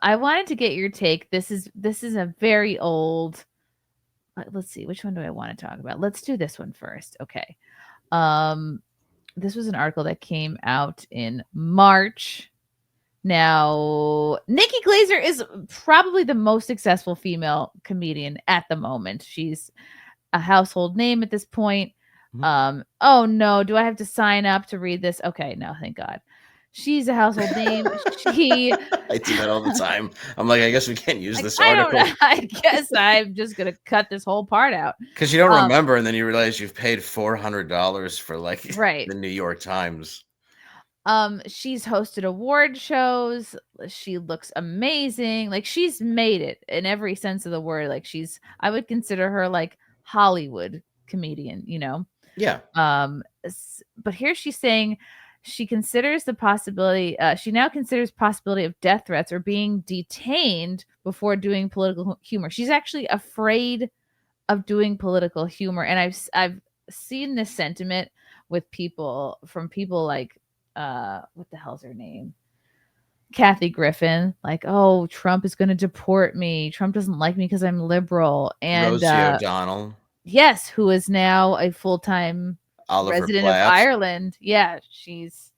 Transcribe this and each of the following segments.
I wanted to get your take. This is a very old. Let's see, which one do I want to talk about? Let's do this one first. Okay. Um, this was an article that came out in March. Now, Nikki Glaser is probably the most successful female comedian at the moment. She's a household name at this point. Mhm. Oh no, do I have to sign up to read this? Okay, no, thank God. She's a household name. She I do that all the time. I'm like, I guess we can't use like this I don't know. article I guess I'm just gonna cut this whole part out. because you don't Um, remember, and then you realize you've paid $400 for like right. the New York Times. She's hosted award shows. She looks amazing. Like she's made it in every sense of the word. Like I would consider her like Hollywood comedian, you know. Yeah. But here she's saying she considers the possibility. She now considers possibility of death threats or being detained before doing political humor. She's actually afraid of doing political humor, and I've seen this sentiment with people like what the hell's her name, Kathy Griffin, like, oh, Trump is going to deport me, Trump doesn't like me because I'm liberal, and Rosie O'Donnell, yes, who is now a full-time Oliver resident of Platt. Ireland. Yeah, she's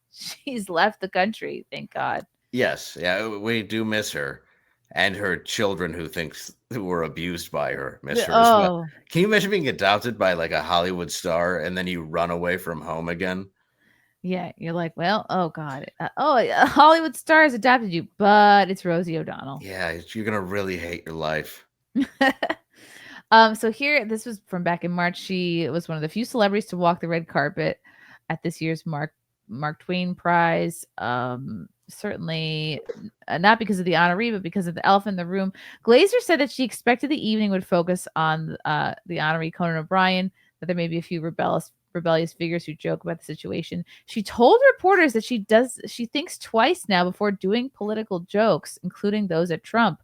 left the country, thank God. Yes, yeah, we do miss her, and her children who were abused by her miss her as well. Oh, Can you imagine being adopted by like a Hollywood star and then you run away from home again? yeah, you're like, well, oh God, Hollywood stars adopted you, but it's Rosie O'Donnell. Yeah, you're gonna really hate your life. So here, this was from back in March. She was one of the few celebrities to walk the red carpet at this year's Mark Twain Prize. Certainly not because of the honoree, but because of the elephant in the room. Glazer said that she expected the evening would focus on the honoree Conan O'Brien, that there may be a few rebellious figures who joke about the situation. She told reporters that she thinks twice now before doing political jokes, including those at Trump.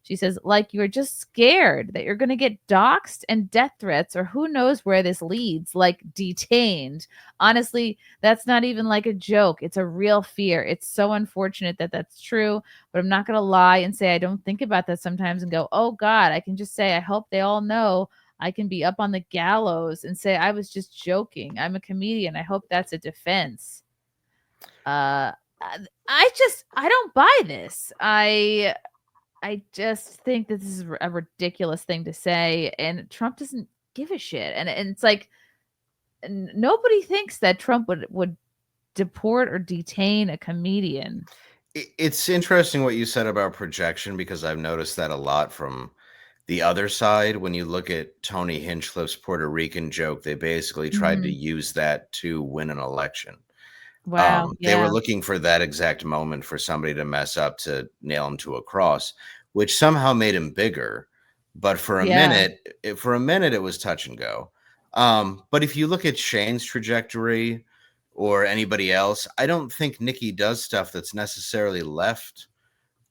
She says, like, you're just scared that you're going to get doxxed and death threats, or who knows where this leads, like detained. Honestly, that's not even like a joke. It's a real fear. It's so unfortunate that that's true, but I'm not going to lie and say I don't think about that sometimes and go, oh God, I can just say, I hope they all know I can be up on the gallows and say, I was just joking. I'm a comedian. I hope that's a defense. Uh, I don't buy this. I just think that this is a ridiculous thing to say, and Trump doesn't give a shit. And it's like nobody thinks that Trump would deport or detain a comedian. It's interesting what you said about projection because I've noticed that a lot from the other side. When you look at Tony Hinchcliffe's Puerto Rican joke, they basically tried to Mhm. use that to win an election. Wow. They were Yeah. looking for that exact moment for somebody to mess up to nail him to a cross, which somehow made him bigger. But Yeah. for a minute, it was touch and go. But if you look at Shane's trajectory or anybody else, I don't think Nikki does stuff that's necessarily left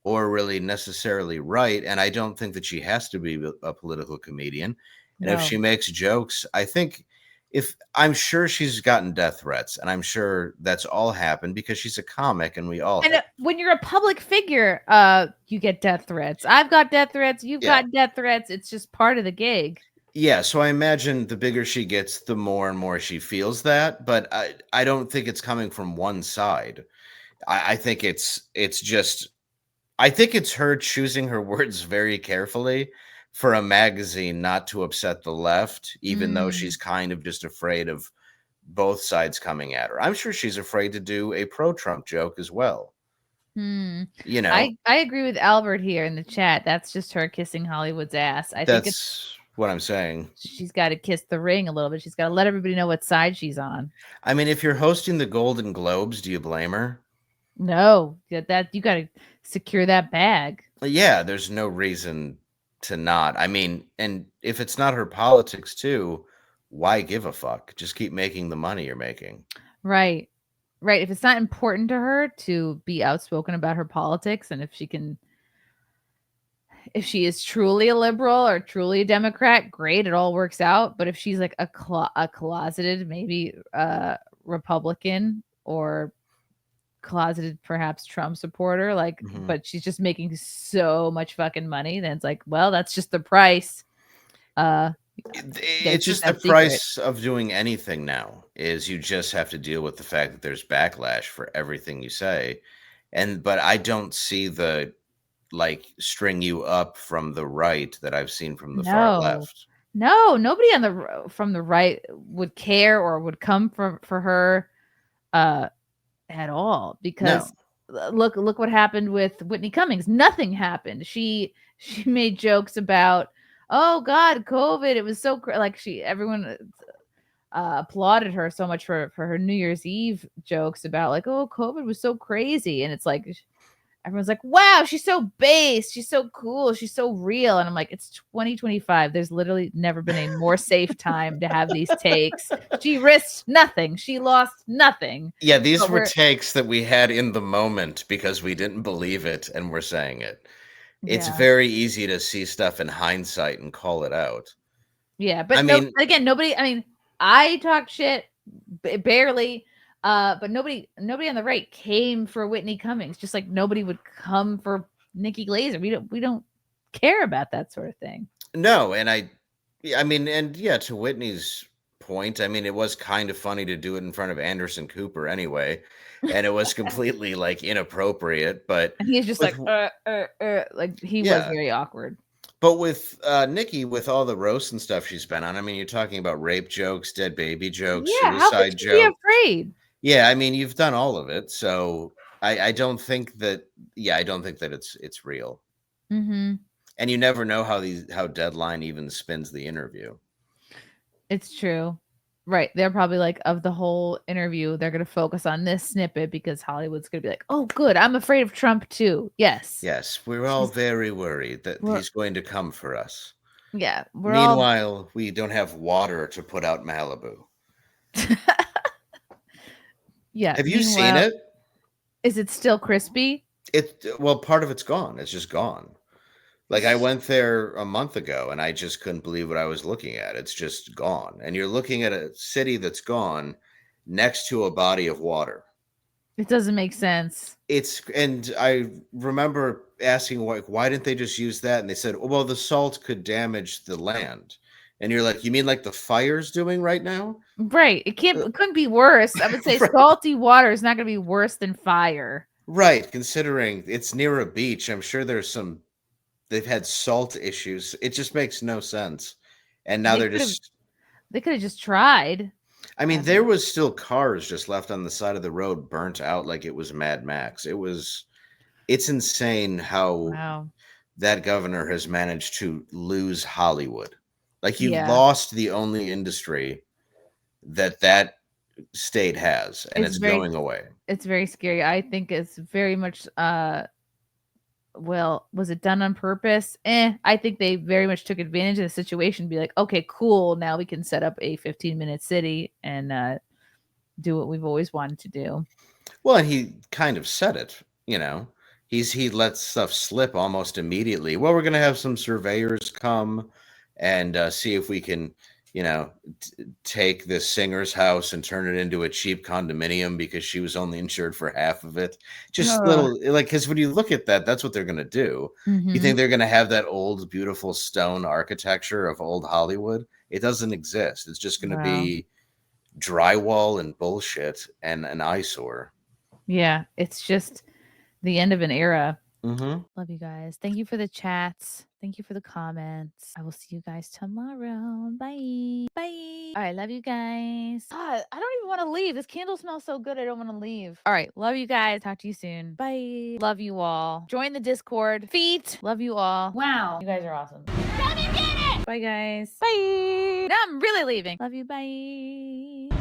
or really necessarily right. And I don't think that she has to be a political comedian. And if No. she makes jokes, I think if I'm sure she's gotten death threats, and I'm sure that's all happened because she's a comic and we all And have. when you're a public figure, you get death threats. I've got death threats. You've Yeah. got death threats. It's just part of the gig. Yeah, so I imagine the bigger she gets, the more and more she feels that, but I don't think it's coming from one side. I think it's just I think it's her choosing her words very carefully for a magazine not to upset the left, even though Mm. she's kind of just afraid of both sides coming at her. I'm sure she's afraid to do a pro-Trump joke as well. Hmm. You know, I agree with Albert here in the chat. That's just her kissing Hollywood's ass. I think it's that's what I'm saying. she's got to kiss the ring a little bit. She's got to let everybody know what side she's on. I mean, if you're hosting the Golden Globes, do you blame her? No, that you got to secure that bag. Yeah, there's no reason to not. I mean, and if it's not her politics too, why give a fuck? Just keep making the money you're making. Right. Right. If it's not important to her to be outspoken about her politics, and if she is truly a liberal or truly a Democrat, great, it all works out. But if she's like a closeted, maybe Republican or closeted, perhaps Trump supporter, like, Mhm. but she's just making so much fucking money. Then it's like, well, that's just the price. You gotta It's keep just the that secret. price of doing anything now is you just have to deal with the fact that there's backlash for everything you say. But I don't see the like string you up from the right that I've seen from the far No, left. no, nobody on from the right would care or would come for her uh at all, No. because look what happened with Whitney Cummings. Nothing happened. She made jokes about, oh God, COVID. It was so like everyone applauded her so much for her New Year's Eve jokes about, like, oh, COVID was so crazy, and it's like everyone's like, wow, she's so base, she's so cool, she's so real, and I'm like, it's 2025. There's literally never been a more safe time to have these takes. She risked nothing, she lost nothing, Yeah, these but were we're takes that we had in the moment because we didn't believe it and we're saying it. It's yeah. very easy to see stuff in hindsight and call it out. Yeah, I but no, mean, again, nobody. I mean, I talk shit barely, but nobody on the right came for Whitney Cummings. Just like nobody would come for Nikki Glaser. We don't care about that sort of thing. no, and yeah, I mean, and yeah, to Whitney's point, I mean, it was kind of funny to do it in front of Anderson Cooper anyway, and it was completely like inappropriate, but And he's just with like, like he was yeah, very awkward. but with Nikki, with all the roasts and stuff she's been on, I mean, you're talking about rape jokes, dead baby jokes, Yeah, how could suicide she be jokes. afraid? Yeah, I mean, you've done all of it, so I don't think that. Yeah, I don't think that it's real, Mm-hmm. and you never know how Deadline even spins the interview. It's true. Right. They're probably like, of the whole interview, they're going to focus on this snippet because Hollywood's going to be like, oh, good. I'm afraid of Trump too. Yes. Yes, we're all She's, very worried that we're, he's going to come for us. yeah, we're all, Meanwhile, we don't have water to put out Malibu. yeah. Have you seen Meanwhile, it? is it still crispy? Well, part of it's gone. It's just gone. Like I went there a month ago and I just couldn't believe what I was looking at. It's just gone. And you're looking at a city that's gone next to a body of water. It doesn't make sense. And I remember asking why didn't they just use that? And they said, well, the salt could damage the land. And you're like, you mean like the fire's doing right now? Right. Uh, It couldn't be worse. I would say right, salty water is not going to be worse than fire. right. Considering it's near a beach, I'm sure they've had salt issues. It just makes no sense. And now They they're could have, just they could have just tried. I I mean, don't there know. was still cars just left on the side of the road, burnt out like it was Mad Max. It's insane how Wow. that governor has managed to lose Hollywood. Like you Yeah. lost the only industry that state has, and It's it's very, going away. it's very scary. I think it's very much, well, was it done on purpose? I think they very much took advantage of the situation, be like, okay, cool. Now we can set up a 15-minute city and do what we've always wanted to do. Well, and he kind of said it, you know. He let stuff slip almost immediately. Well, we're going to have some surveyors come and see if we can, take this singer's house and turn it into a cheap condominium because she was only insured for half of it. Just Ugh. little like because when you look at that, that's what they're going to do. You Mm-hmm. think they're going to have that old, beautiful stone architecture of old Hollywood? It doesn't exist. It's just going to Wow. be drywall and bullshit and an eyesore. Yeah, it's just the end of an era. Mm-hmm. Love you guys. Thank you for the chats. Thank you for the comments. I will see you guys tomorrow. Bye. Bye. All right. Love you guys. God, I don't even want to leave. This candle smells so good. I don't want to leave. All right. Love you guys. Talk to you soon. Bye. Love you all. Join the Discord. Feet. Love you all. Wow. You guys are awesome. Come and get it. Bye, guys. Bye. Now I'm really leaving. Love you. Bye.